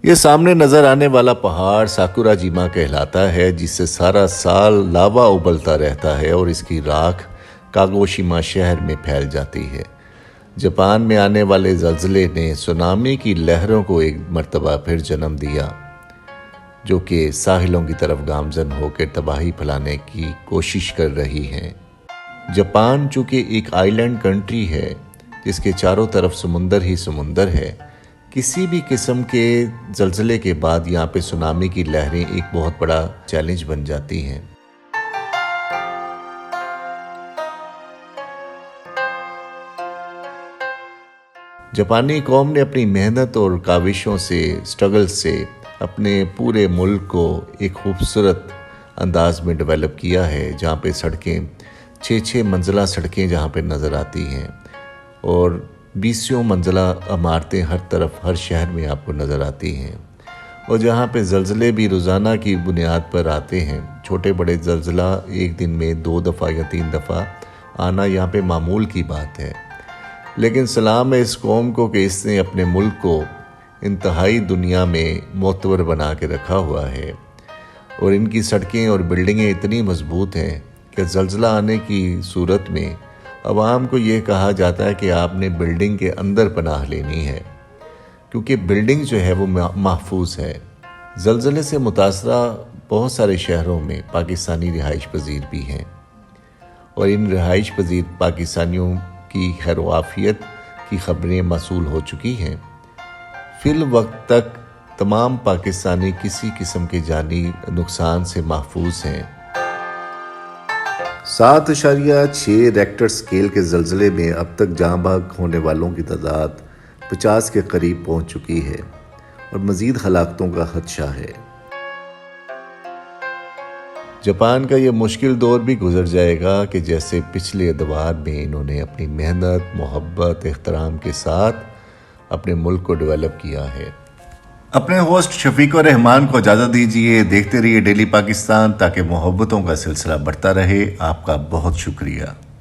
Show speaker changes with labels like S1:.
S1: یہ سامنے نظر آنے والا پہاڑ ساکوراجیما کہلاتا ہے، جس سے سارا سال لاوا ابلتا رہتا ہے اور اس کی راکھ کاگوشیما شہر میں پھیل جاتی ہے۔ جاپان میں آنے والے زلزلے نے سونامی کی لہروں کو ایک مرتبہ پھر جنم دیا، جو کہ ساحلوں کی طرف گامزن ہو کر تباہی پھیلانے کی کوشش کر رہی ہیں۔ جاپان چونکہ ایک آئی لینڈ کنٹری ہے جس کے چاروں طرف سمندر ہی سمندر ہے، کسی بھی قسم کے زلزلے کے بعد یہاں پہ سونامی کی لہریں ایک بہت بڑا چیلنج بن جاتی ہیں۔ جاپانی قوم نے اپنی محنت اور کاوشوں سے، سٹرگل سے اپنے پورے ملک کو ایک خوبصورت انداز میں ڈیولپ کیا ہے، جہاں پہ سڑکیں 6 منزلہ سڑکیں جہاں پہ نظر آتی ہیں اور 20 منزلہ عمارتیں ہر طرف ہر شہر میں آپ کو نظر آتی ہیں، اور جہاں پہ زلزلے بھی روزانہ کی بنیاد پر آتے ہیں۔ چھوٹے بڑے زلزلہ ایک دن میں 2 دفعہ یا 3 دفعہ آنا یہاں پہ معمول کی بات ہے، لیکن سلام ہے اس قوم کو کہ اس نے اپنے ملک کو انتہائی دنیا میں معتبر بنا کے رکھا ہوا ہے، اور ان کی سڑکیں اور بلڈنگیں اتنی مضبوط ہیں کہ زلزلہ آنے کی صورت میں عوام کو یہ کہا جاتا ہے کہ آپ نے بلڈنگ کے اندر پناہ لینی ہے، کیونکہ بلڈنگ جو ہے وہ محفوظ ہے۔ زلزلے سے متاثرہ بہت سارے شہروں میں پاکستانی رہائش پذیر بھی ہیں، اور ان رہائش پذیر پاکستانیوں کی خیر و عافیت کی خبریں موصول ہو چکی ہیں۔ فی الوقت تک تمام پاکستانی کسی قسم کے جانی نقصان سے محفوظ ہیں۔ 7.6 ریکٹر سکیل کے زلزلے میں اب تک جاں بحق ہونے والوں کی تعداد 50 کے قریب پہنچ چکی ہے، اور مزید ہلاکتوں کا خدشہ ہے۔ جاپان کا یہ مشکل دور بھی گزر جائے گا کہ جیسے پچھلے ادوار میں انہوں نے اپنی محنت، محبت، احترام کے ساتھ اپنے ملک کو ڈیولپ کیا ہے۔ اپنے ہوسٹ شفیق الرحمان کو اجازت دیجیے۔ دیکھتے رہیے ڈیلی پاکستان تاکہ محبتوں کا سلسلہ بڑھتا رہے۔ آپ کا بہت شکریہ۔